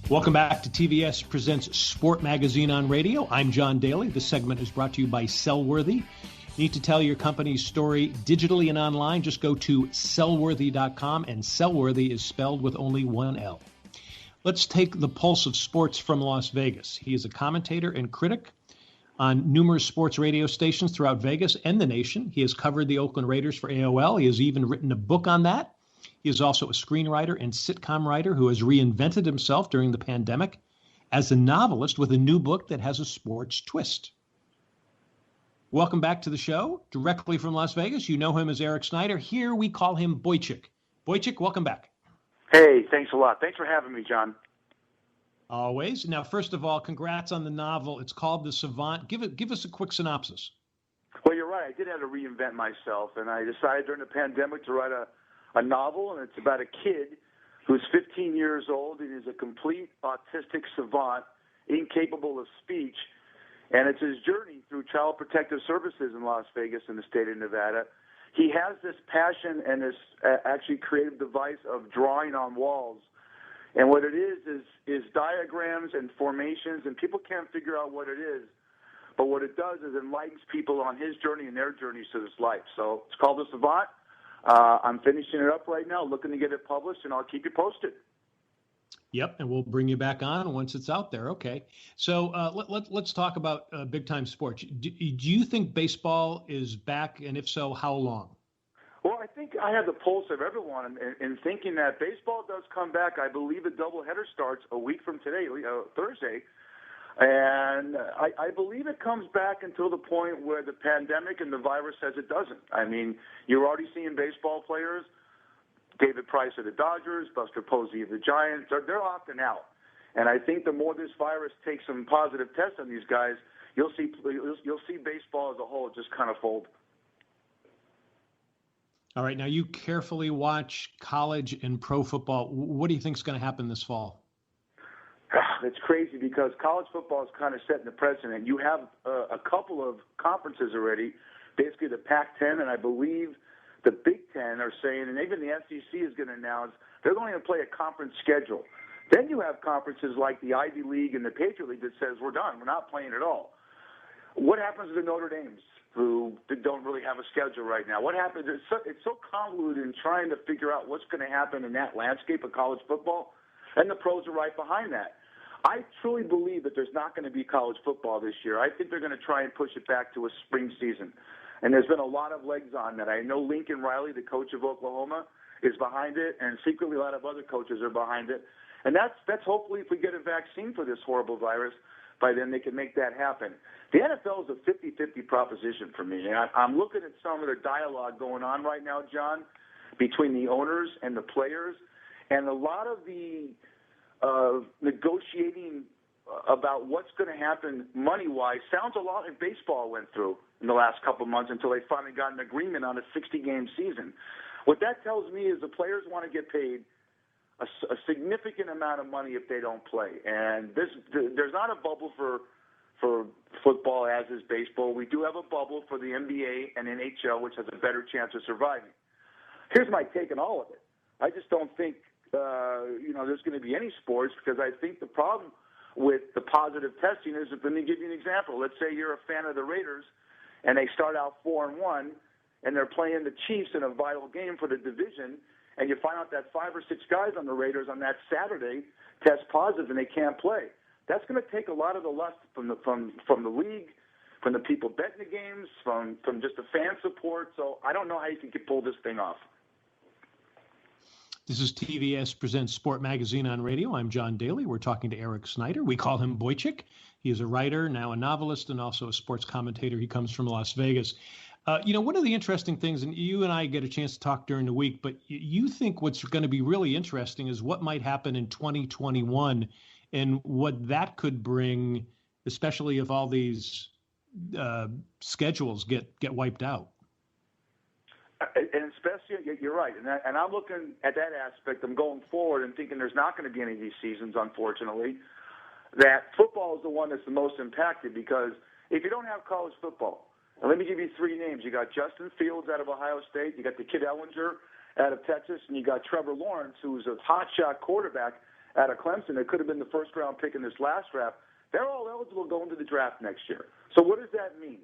Welcome back to TVS Presents Sport Magazine on Radio. I'm John Daly. This segment is brought to you by Sellworthy. Need to tell your company's story digitally and online? Just go to sellworthy.com, and Sellworthy is spelled with only one L. Let's take the pulse of sports from Las Vegas. He is a commentator and critic on numerous sports radio stations throughout Vegas and the nation. He has covered the Oakland Raiders for AOL. He has even written a book on that. He is also a screenwriter and sitcom writer who has reinvented himself during the pandemic as a novelist with a new book that has a sports twist. Welcome back to the show, directly from Las Vegas. You know him as Eric Snyder. Here we call him Boychic. Boychic, welcome back. Hey, thanks a lot. Thanks for having me, John. Always. Now, first of all, congrats on the novel. It's called The Savant. Give us a quick synopsis. Well, you're right. I did have to reinvent myself, and I decided during the pandemic to write a novel, and it's about a kid who's 15 years old and is a complete autistic savant, incapable of speech, and it's his journey through Child Protective Services in Las Vegas in the state of Nevada. He has this passion and this actually creative device of drawing on walls, and what it is diagrams and formations, and people can't figure out what it is, but what it does is enlightens people on his journey and their journeys to this life. So it's called The Savant. I'm finishing it up right now, looking to get it published, and I'll keep you posted. Yep, and we'll bring you back on once it's out there. Okay. So let's talk about big-time sports. Do you think baseball is back, and if so, how long? Well, I think I have the pulse of everyone in thinking that baseball does come back. I believe the doubleheader starts a week from today, Thursday. And I believe it comes back until the point where the pandemic and the virus says it doesn't. I mean, you're already seeing baseball players, David Price of the Dodgers, Buster Posey of the Giants, they're opting out. And I think the more this virus takes some positive tests on these guys, you'll see baseball as a whole just kind of fold. All right. Now, you carefully watch college and pro football. What do you think is going to happen this fall? It's crazy because college football is kind of setting the precedent. You have a couple of conferences already, basically the Pac-10 and I believe the Big Ten are saying, and even the SEC is going to announce, they're going to play a conference schedule. Then you have conferences like the Ivy League and the Patriot League that says we're done, we're not playing at all. What happens to the Notre Dames who don't really have a schedule right now? What happens? It's so convoluted in trying to figure out what's going to happen in that landscape of college football, and the pros are right behind that. I truly believe that there's not going to be college football this year. I think they're going to try and push it back to a spring season. And there's been a lot of legs on that. I know Lincoln Riley, the coach of Oklahoma, is behind it, and secretly a lot of other coaches are behind it. And that's hopefully if we get a vaccine for this horrible virus, by then they can make that happen. The NFL is a 50-50 proposition for me. And I'm looking at some of the dialogue going on right now, John, between the owners and the players. And a lot of the negotiating about what's going to happen money-wise sounds a lot like baseball went through in the last couple of months until they finally got an agreement on a 60-game season. What that tells me is the players want to get paid a significant amount of money if they don't play. And there's not a bubble for football as is baseball. We do have a bubble for the NBA and NHL, which has a better chance of surviving. Here's my take on all of it. I just don't think there's going to be any sports because I think the problem with the positive testing is, let me give you an example. Let's say you're a fan of the Raiders and they start out 4-1 and they're playing the Chiefs in a vital game for the division, and you find out that 5 or 6 guys on the Raiders on that Saturday test positive and they can't play. That's going to take a lot of the lust from the league, from the people betting the games, from just the fan support. So I don't know how you can pull this thing off. This is TVS Presents Sport Magazine on Radio. I'm John Daly. We're talking to Eric Snyder. We call him Boychic. He is a writer, now a novelist, and also a sports commentator. He comes from Las Vegas. One of the interesting things, and you and I get a chance to talk during the week, but you think what's going to be really interesting is what might happen in 2021 and what that could bring, especially if all these schedules get wiped out. And especially, you're right. And I'm looking at that aspect. I'm going forward and thinking there's not going to be any of these seasons, unfortunately, that football is the one that's the most impacted because if you don't have college football, and let me give you 3 names. You got Justin Fields out of Ohio State. You got the kid Ellinger out of Texas. And you got Trevor Lawrence, who's a hotshot quarterback out of Clemson that could have been the first-round pick in this last draft, they're all eligible to go into the draft next year. So what does that mean?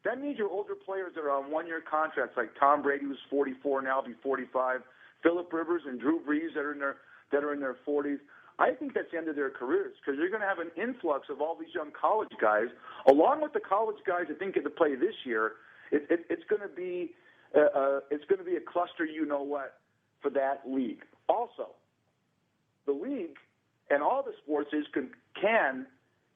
That means your older players that are on one-year contracts, like Tom Brady, who's 44 now, be 45, Phillip Rivers and Drew Brees that are in their 40s. I think that's the end of their careers because you're going to have an influx of all these young college guys, along with the college guys that didn't get to play this year. It's going to be a cluster, you know what, for that league. Also, the league and all the sports can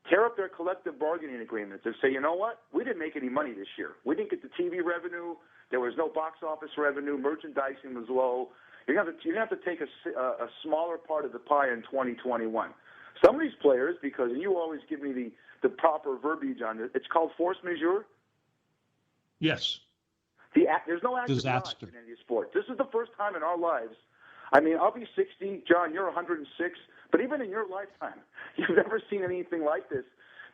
tear up their collective bargaining agreements and say, you know what, we didn't make any money this year. We didn't get the TV revenue. There was no box office revenue. Merchandising was low. You're going to have to take a smaller part of the pie in 2021. Some of these players, because you always give me the proper verbiage on it, it's called force majeure. Yes. There's no act of God Disaster in any sport. This is the first time in our lives. I mean, I'll be 60. John, you're 106. But even in your lifetime, you've never seen anything like this,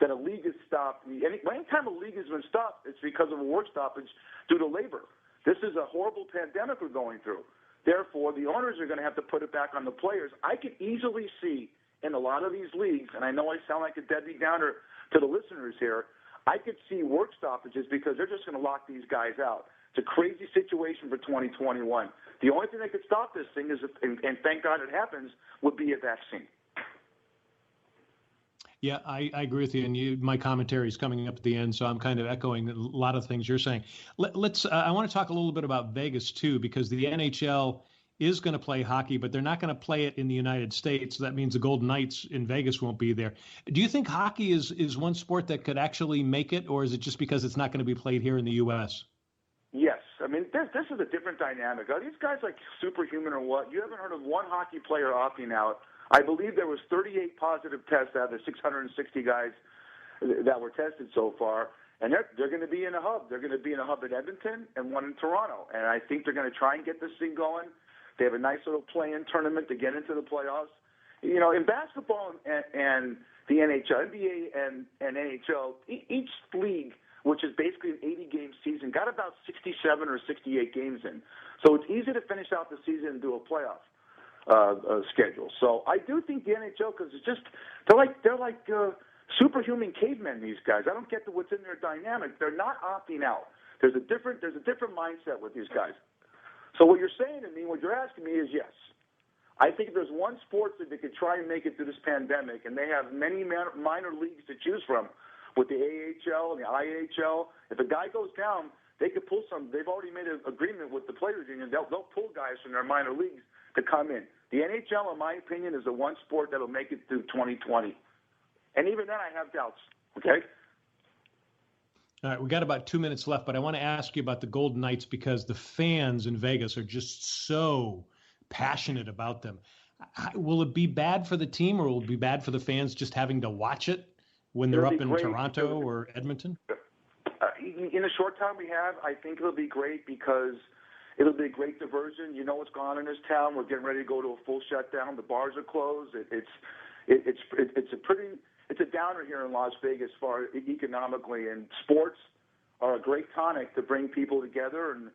that a league is stopped. Anytime a league has been stopped, it's because of a work stoppage due to labor. This is a horrible pandemic we're going through. Therefore, the owners are going to have to put it back on the players. I could easily see in a lot of these leagues, and I know I sound like a Debbie Downer to the listeners here, I could see work stoppages because they're just going to lock these guys out. It's a crazy situation for 2021. The only thing that could stop this thing is, and thank God it happens, would be a vaccine. Yeah, I agree with you. And my commentary is coming up at the end, so I'm kind of echoing a lot of things you're saying. I want to talk a little bit about Vegas, too, because the NHL is going to play hockey, but they're not going to play it in the United States. That means the Golden Knights in Vegas won't be there. Do you think hockey is one sport that could actually make it, or is it just because it's not going to be played here in the U.S.? Yes. I mean, this is a different dynamic. Are these guys like superhuman or what? You haven't heard of one hockey player opting out. I believe there was 38 positive tests out of the 660 guys that were tested so far, and they're going to be in a hub. They're going to be in a hub in Edmonton and one in Toronto, and I think they're going to try and get this thing going. They have a nice little play-in tournament to get into the playoffs. You know, in basketball and the NHL, NBA and NHL, each league, which is basically an 80-game season, got about 67 or 68 games in. So it's easy to finish out the season and do a playoff schedule. So I do think the NHL, because it's just they're like superhuman cavemen. These guys, I don't get what's in their dynamic. They're not opting out. There's a different mindset with these guys. So what you're saying to me, what you're asking me is yes. I think there's one sport that they could try and make it through this pandemic, and they have many minor leagues to choose from with the AHL and the IHL. If a guy goes down, they could pull some. They've already made an agreement with the players union. They'll pull guys from their minor leagues to come in. The NHL, in my opinion, is the one sport that will make it through 2020. And even then, I have doubts. Okay? All right, we got about 2 minutes left, but I want to ask you about the Golden Knights because the fans in Vegas are just so passionate about them. Will it be bad for the team, or will it be bad for the fans just having to watch it when they're up in Toronto or Edmonton? In the short time we have, I think it'll be great because it'll be a great diversion. You know what's going on in this town. We're getting ready to go to a full shutdown. The bars are closed. It's a downer here in Las Vegas as far economically, and sports are a great tonic to bring people together. And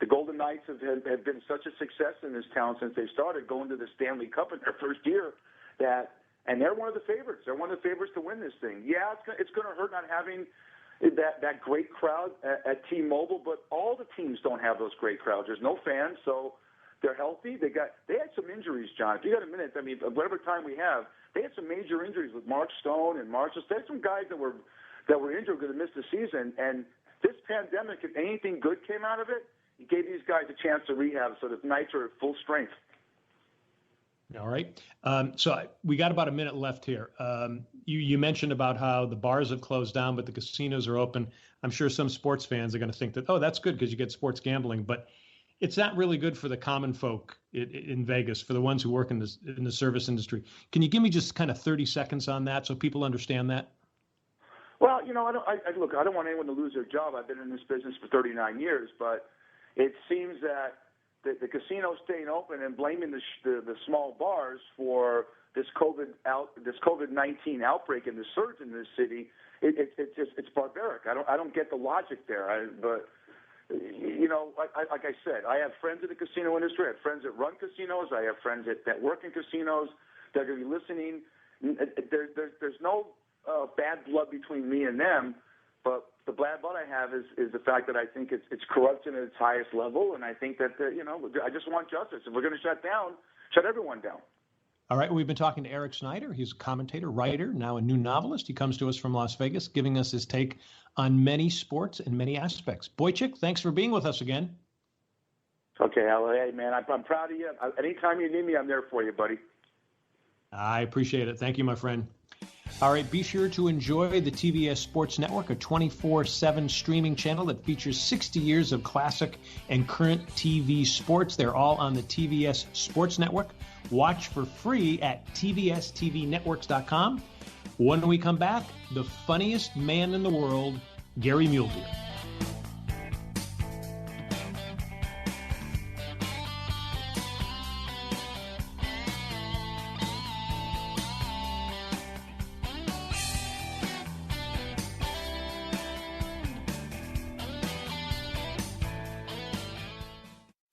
the Golden Knights have been such a success in this town since they started, going to the Stanley Cup in their first year, and they're one of the favorites. They're one of the favorites to win this thing. Yeah, it's going to hurt not having that great crowd at T-Mobile, but all the teams don't have those great crowds. There's no fans, so they're healthy. They had some injuries, John. If you got a minute, I mean, whatever time we have, they had some major injuries with Mark Stone and Marshall. There's some guys that were injured, going to miss the season. And this pandemic, if anything good came out of it, it gave these guys a chance to rehab, so the Knights are at full strength. All right. So we got about a minute left here. You mentioned about how the bars have closed down, but the casinos are open. I'm sure some sports fans are going to think that, oh, that's good because you get sports gambling, but it's not really good for the common folk in Vegas, for the ones who work in the service industry. Can you give me just kind of 30 seconds on that so people understand that? Well, you know, I don't want anyone to lose their job. I've been in this business for 39 years, but it seems that the casinos staying open and blaming the small bars for this COVID-19 outbreak and the surge in this city, it's barbaric. I don't get the logic there. But you know, like I said, I have friends in the casino industry. I have friends that run casinos. I have friends that work in casinos. They're going to be listening. There's no bad blood between me and them, but the bad blood I have is the fact that I think it's corruption at its highest level, and I think that I just want justice. If we're going to shut down, shut everyone down. All right, we've been talking to Eric Snyder. He's a commentator, writer, now a new novelist. He comes to us from Las Vegas, giving us his take on many sports and many aspects. Boychic, thanks for being with us again. Okay, hey, man, I'm proud of you. Anytime you need me, I'm there for you, buddy. I appreciate it. Thank you, my friend. All right, be sure to enjoy the TVS Sports Network, a 24/7 streaming channel that features 60 years of classic and current TV sports. They're all on the TVS Sports Network. Watch for free at tvstvnetworks.com. When we come back, the funniest man in the world, Gary Muledeer.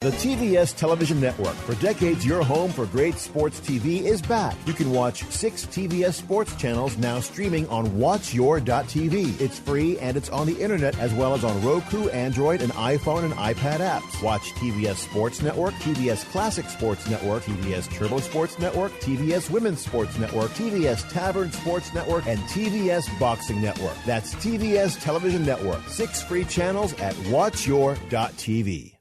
The TVS Television Network, for decades your home for great sports TV, is back. You can watch 6 TVS sports channels now streaming on watchyour.tv. It's free and it's on the internet as well as on Roku, Android, and iPhone and iPad apps. Watch TVS Sports Network, TVS Classic Sports Network, TVS Turbo Sports Network, TVS Women's Sports Network, TVS Tavern Sports Network, and TVS Boxing Network. That's TVS Television Network. 6 free channels at watchyour.tv.